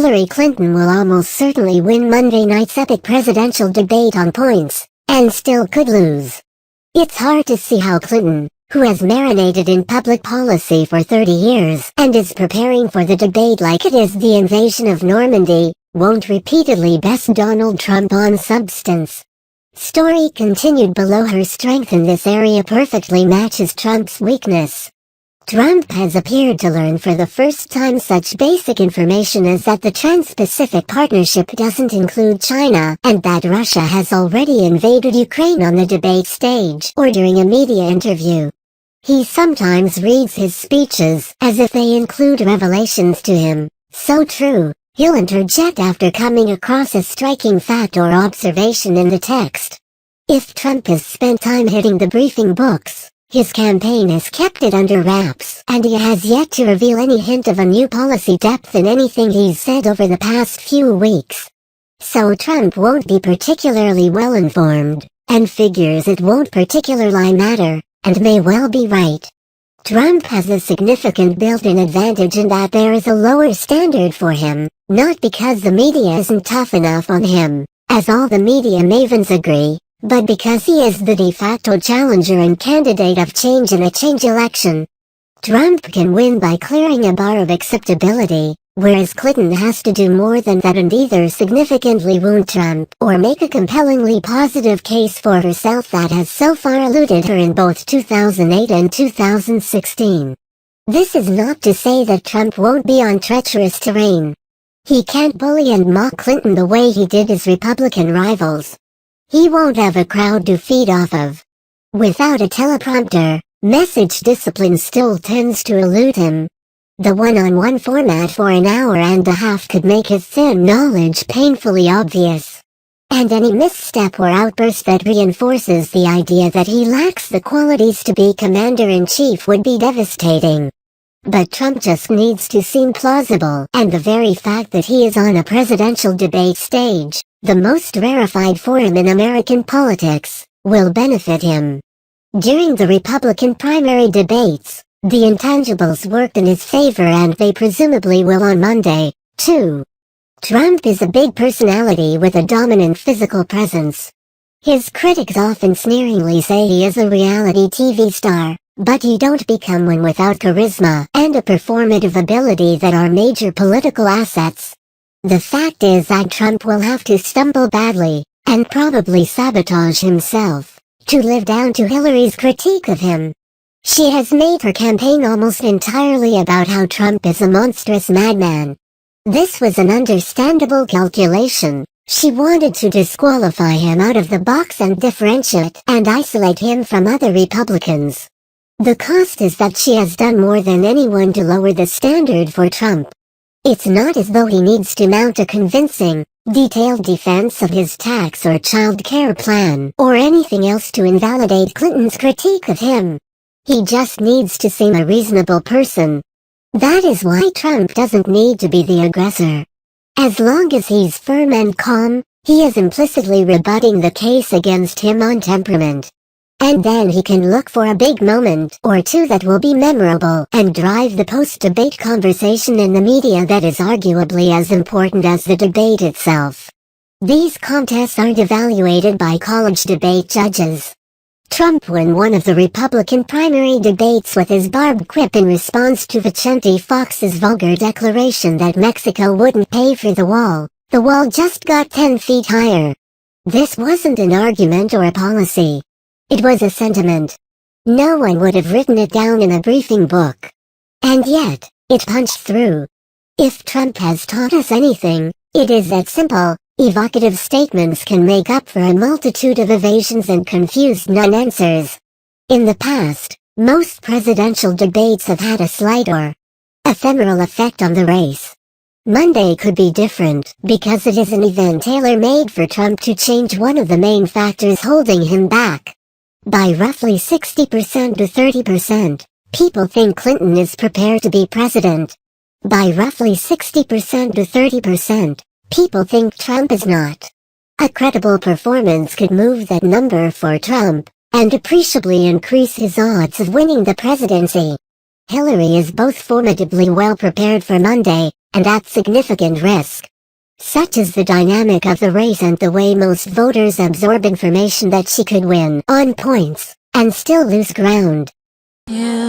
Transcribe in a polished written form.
Hillary Clinton will almost certainly win Monday night's epic presidential debate on points, and still could lose. It's hard to see how Clinton, who has marinated in public policy for 30 years and is preparing for the debate like it is the invasion of Normandy, won't repeatedly best Donald Trump on substance. Story continued below. Her strength in this area perfectly matches Trump's weakness. Trump has appeared to learn for the first time such basic information as that the Trans-Pacific Partnership doesn't include China and that Russia has already invaded Ukraine on the debate stage or during a media interview. He sometimes reads his speeches as if they include revelations to him. So true, he'll interject after coming across a striking fact or observation in the text. If Trump has spent time hitting the briefing books, his campaign has kept it under wraps, and he has yet to reveal any hint of a new policy depth in anything he's said over the past few weeks. So Trump won't be particularly well informed, and figures it won't particularly matter, and may well be right. Trump has a significant built-in advantage in that there is a lower standard for him, not because the media isn't tough enough on him, as all the media mavens agree, but because he is the de facto challenger and candidate of change in a change election. Trump can win by clearing a bar of acceptability, whereas Clinton has to do more than that and either significantly wound Trump or make a compellingly positive case for herself that has so far eluded her in both 2008 and 2016. This is not to say that Trump won't be on treacherous terrain. He can't bully and mock Clinton the way he did his Republican rivals. He won't have a crowd to feed off of. Without a teleprompter, message discipline still tends to elude him. The one-on-one format for an hour and a half could make his thin knowledge painfully obvious. And any misstep or outburst that reinforces the idea that he lacks the qualities to be commander-in-chief would be devastating. But Trump just needs to seem plausible, and the very fact that he is on a presidential debate stage, the most rarefied forum in American politics, will benefit him. During the Republican primary debates, the intangibles worked in his favor and they presumably will on Monday, too. Trump is a big personality with a dominant physical presence. His critics often sneeringly say he is a reality TV star, but you don't become one without charisma and a performative ability that are major political assets. The fact is that Trump will have to stumble badly, and probably sabotage himself, to live down to Hillary's critique of him. She has made her campaign almost entirely about how Trump is a monstrous madman. This was an understandable calculation. She wanted to disqualify him out of the box and differentiate and isolate him from other Republicans. The cost is that she has done more than anyone to lower the standard for Trump. It's not as though he needs to mount a convincing, detailed defense of his tax or child care plan or anything else to invalidate Clinton's critique of him. He just needs to seem a reasonable person. That is why Trump doesn't need to be the aggressor. As long as he's firm and calm, he is implicitly rebutting the case against him on temperament. And then he can look for a big moment or two that will be memorable and drive the post-debate conversation in the media that is arguably as important as the debate itself. These contests aren't evaluated by college debate judges. Trump won one of the Republican primary debates with his barbed quip in response to Vicente Fox's vulgar declaration that Mexico wouldn't pay for the wall. The wall just got 10 feet higher. This wasn't an argument or a policy. It was a sentiment. No one would have written it down in a briefing book. And yet, it punched through. If Trump has taught us anything, it is that simple, evocative statements can make up for a multitude of evasions and confused non-answers. In the past, most presidential debates have had a slight or ephemeral effect on the race. Monday could be different because it is an event tailor-made for Trump to change one of the main factors holding him back. By roughly 60% to 30%, people think Clinton is prepared to be president. By roughly 60% to 30%, people think Trump is not. A credible performance could move that number for Trump, and appreciably increase his odds of winning the presidency. Hillary is both formidably well prepared for Monday, and at significant risk. Such is the dynamic of the race and the way most voters absorb information that she could win on points and still lose ground. Yeah.